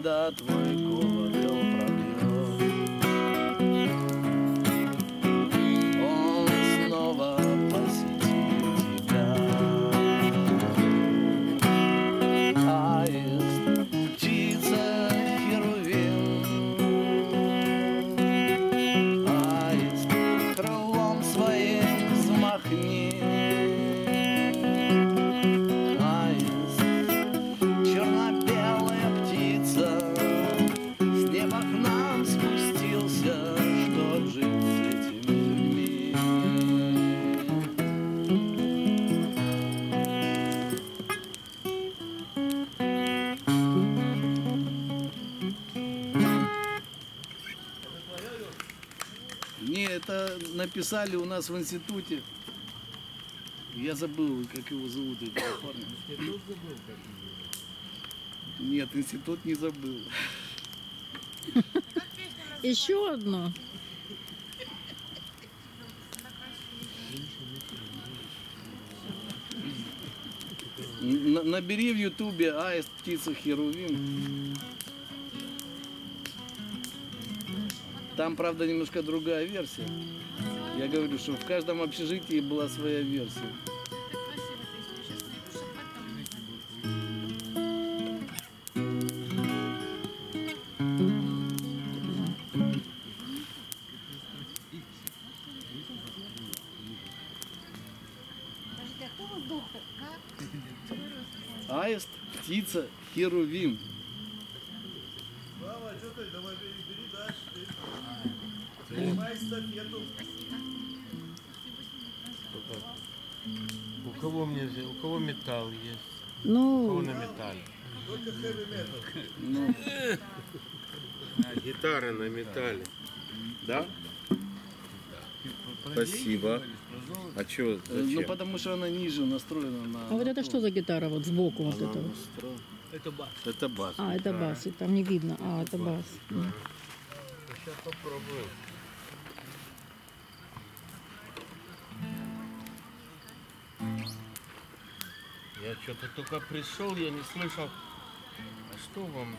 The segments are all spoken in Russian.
когда твой колокол пробьет, он снова посетит тебя. Аист, птица, херувим, аист, крылом своим взмахни. Аист, черно-белая птица, с неба к нам спустился, чтоб жить с этими людьми. Не, это написали у нас в институте. Я забыл, как его зовут, этого парня. Институт забыл, как его. Нет, институт не забыл. Еще одно. Набери в ютубе аист, птица, херувим. Там, правда, немножко другая версия. Я говорю, что в каждом общежитии была своя версия. Подождите, а кто вас доктор? Как? Аист, птица, херувим. Мама, что ты? Давай бери дальше. Принимай эстафету. У кого мне взял? У кого металл есть? У Ну, кого на металле? Только хэви метал. Гитара на металле. Да? Спасибо. А что? Ну, потому что она ниже настроена на... а вот это что за гитара вот сбоку вот это вот? Это бас. Это бас. А, это бас, и там не видно. А, это бас. Сейчас попробую. Я что-то только пришел, я не слышал. А что вам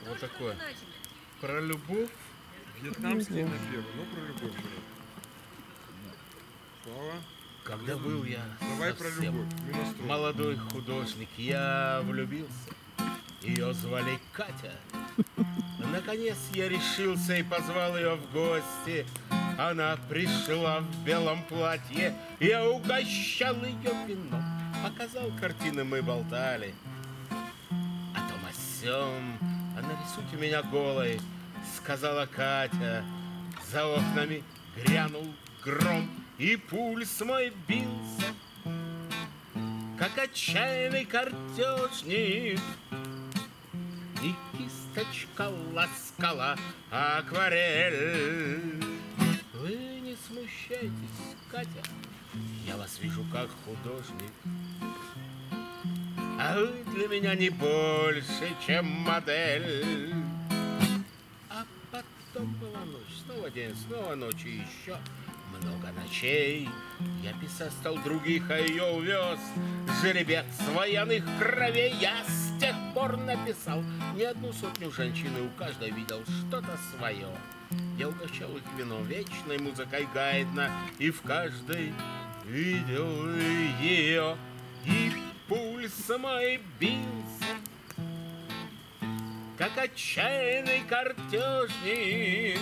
вот такое? Про любовь? Вьетнамский напев, ну про любовь. Слава, Когда был я давай про совсем любовь. Минустрой. молодой художник, я влюбился. Ее звали Катя. Наконец я решился и позвал ее в гости. Она пришла в белом платье, я угощал ее вином. Показал картины, мы болтали о том о сём. А нарисуйте меня голой, сказала Катя. За окнами грянул гром, и пульс мой бился, как отчаянный картежник. И кисточка ласкала акварель. Вы не смущайтесь, Катя, я вас вижу как художник. А вы для меня не больше, чем модель. А потом была ночь, снова день, снова ночь и еще много ночей. Я писать стал других, а ее увез жеребец военных кровей. Я с тех пор написал не одну сотню женщин, и у каждой видел что-то свое. Я угощал их вином, вечной музыкой гаятно, и в каждой видел ее. И пульс мой бился, как отчаянный картежник.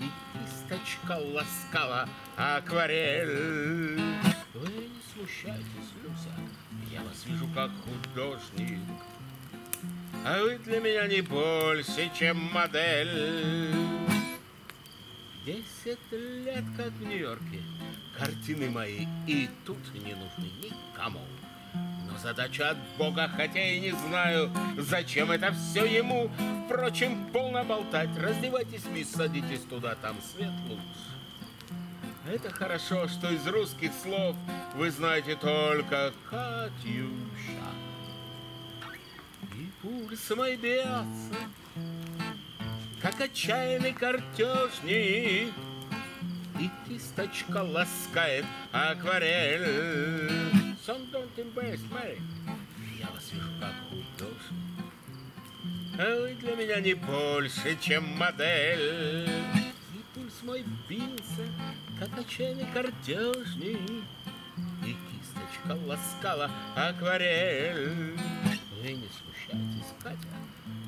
И кисточка ласкала акварель. Вы не смущайтесь, Люся, я вас вижу как художник. А вы для меня не больше, чем модель. 10 лет как в Нью-Йорке картины мои и тут не нужны никому. Но задача от Бога, хотя и не знаю, зачем это все ему. Впрочем, полно болтать. Раздевайтесь, мисс, садитесь туда, там свет лучше. Это хорошо, что из русских слов вы знаете только Катюша. И пульс мой бьется, как отчаянный картежник. И кисточка ласкает акварель. Son don't embrace me. Я вас вижу как художник. Вы для меня не больше, чем модель. И пульс мой бился, как отчаянный картежник, и кисточка ласкала акварель. Вы не смущайтесь, Катя,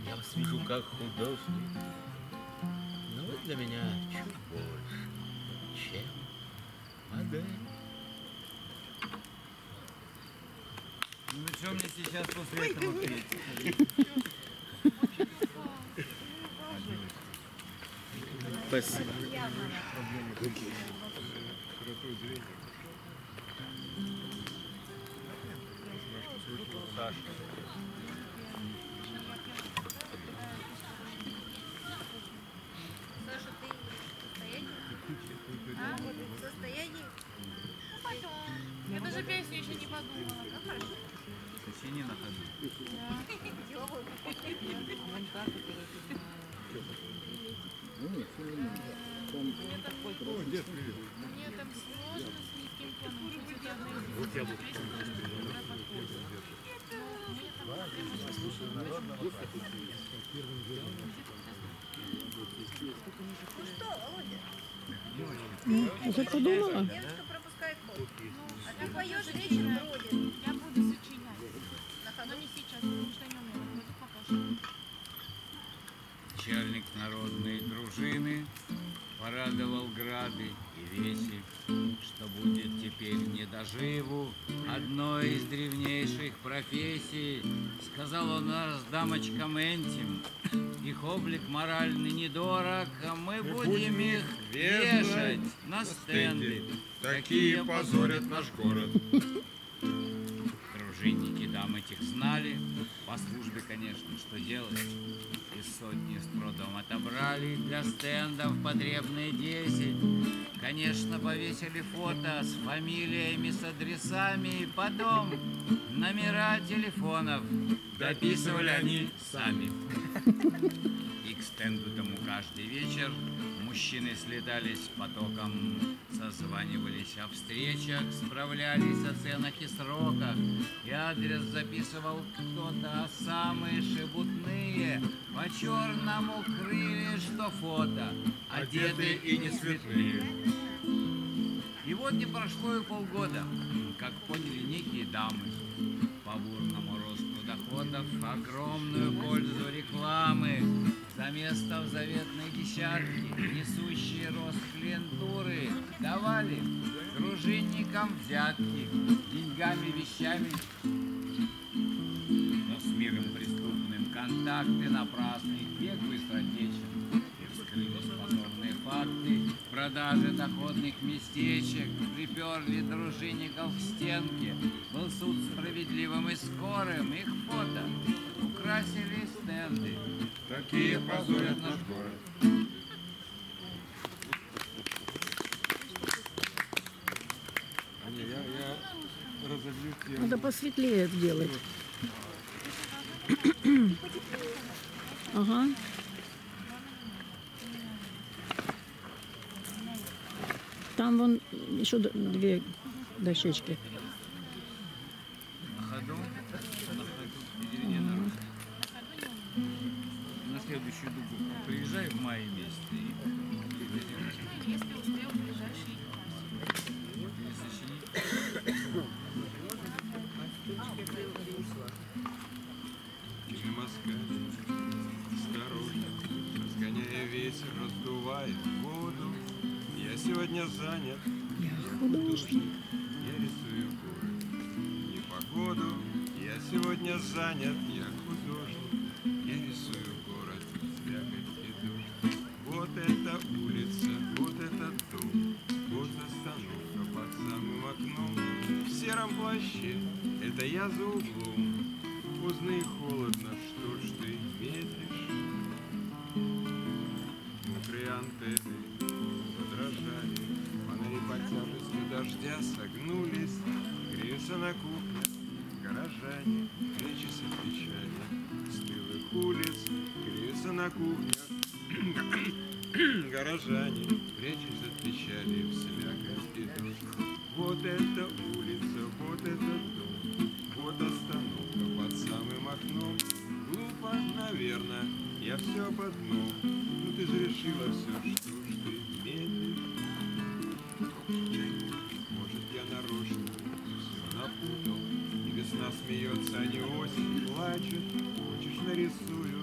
я вас вижу как художник, но вы для меня чуть больше, чем модель. Ну что мне сейчас после этого петь? Спасибо. Саша, ты в состоянии? А? В состоянии? Ну, потом. Я даже песню еще не подумала. Ну, хорошо. Сочинение на ходу. Деловой. Мне там сложно с низким тоном. Хоть я одна из песен, даже которая подходит. Ну что, Володя? Ну, уже подумала? Девушка пропускает ход. А ты поешь вечером вроде. Я буду сочинять. На ходу. Но не сейчас, потому что не умею. Вроде похож. Начальник народной дружины порадовал грады и веси, что будет теперь не доживу одной из древнейших профессий. Сказал он нас дамочкам этим, их облик моральный недорог, а мы будем их вешать на стенды. Такие позорят наш город. Дружинники дам этих знали, по службе, конечно, что делать. Из сотни с трудом отобрали для стендов потребные 10. Конечно, повесили фото с фамилиями, с адресами, и потом номера телефонов дописывали они сами. И к стенду тому каждый вечер мужчины слетались потоком, созванивались о встречах, справлялись о ценах и сроках, и адрес записывал кто-то, а самые шебутные по-черному крыли, что фото, одеты и не светлые. И вот не прошло и полгода, как поняли некие дамы по бурному росту доходов огромную пользу рекламы. За место в заветной десятке, несущие рост клиентуры, давали дружинникам взятки деньгами, вещами. Но с миром преступным контакты напрасны, их век быстротечен. И вскрылись позорные факты продажи доходных местечек, приперли дружинников в стенке. Был суд справедливым и скорым, их фото украсили стенды. Такие позорят наш город. Я разобью тему. Надо посветлее сделать. Ага. Там вон еще две дощечки. На ходу середина. На следующую дугу приезжай в мае месяце и Если успел в ближайшие Москва, осторожно, разгоняя ветер, раздувая воду. Я сегодня занят, я художник, я рисую город. Непогоду, я сегодня занят, я художник, я рисую город, слякоть и дождь. Вот эта улица, вот этот дом, вот остановка под самым окном. В сером плаще, это я за углом. Поздно и холодно, что ж ты медлишь? Мокрые антенны задрожали, фонари под тяжестью дождя согнулись, греются на кухнях горожане, прячась от печали стылых улиц, греются на кухнях горожане, прячась от печали в слякоть и дождь. Вот эта улица, вот этот дом, вот остановка под самым окном. Глупо, наверное, я все по дну. Ну ты же решила все, что ж ты медлишь. Может, я нарочно все напутал. И весна смеется, а не осень плачет. Хочешь, нарисую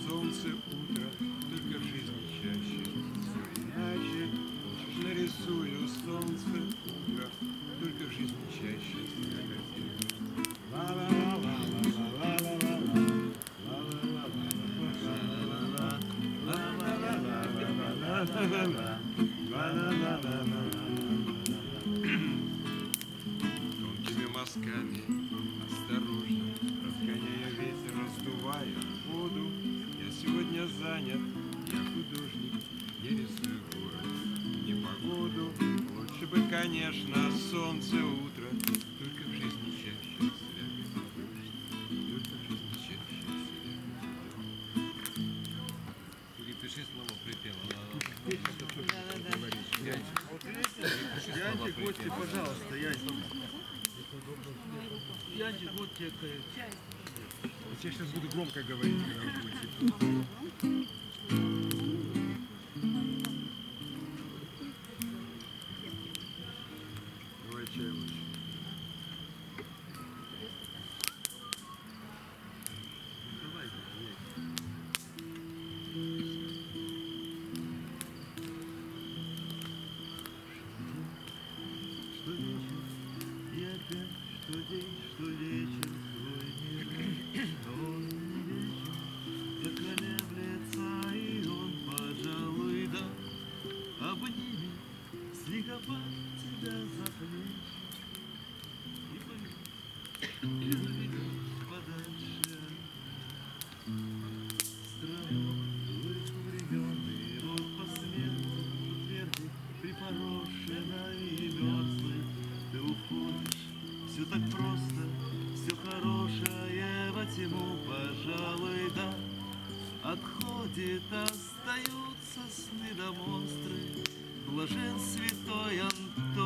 солнце, утро, только в жизни чаще все иначе. Хочешь, нарисую солнце, утро, только в жизни чаще тонкими мазками, осторожно, разгоняя ветер, раздувая воду. Я сегодня занят, я художник, я рисую город, не погоду. Лучше бы, конечно, солнце, утро, только в жизни чаще слякоть дождь, только в жизни чаще слякоть. Перепиши слово припева. Янчик, вот тебе, пожалуйста, Янчик. Янчик, вот тебе. Я сейчас буду громко говорить, когда вы будете. Давай чай лучше. Давай, что вечер, и опять, что день, что вечер, твой мир, но он не вечер, заколеблется, и он, пожалуй, да, обними, снегопад тебя за плечи, и поведет, и заведет подальше. Страну времен, и вот по свету тверди припорошенной и мерзлой ты уходишь. Все так просто, все хорошее во тьму, пожалуй, да. Отходит, остаются сны да монстры. Блажен святой Антон.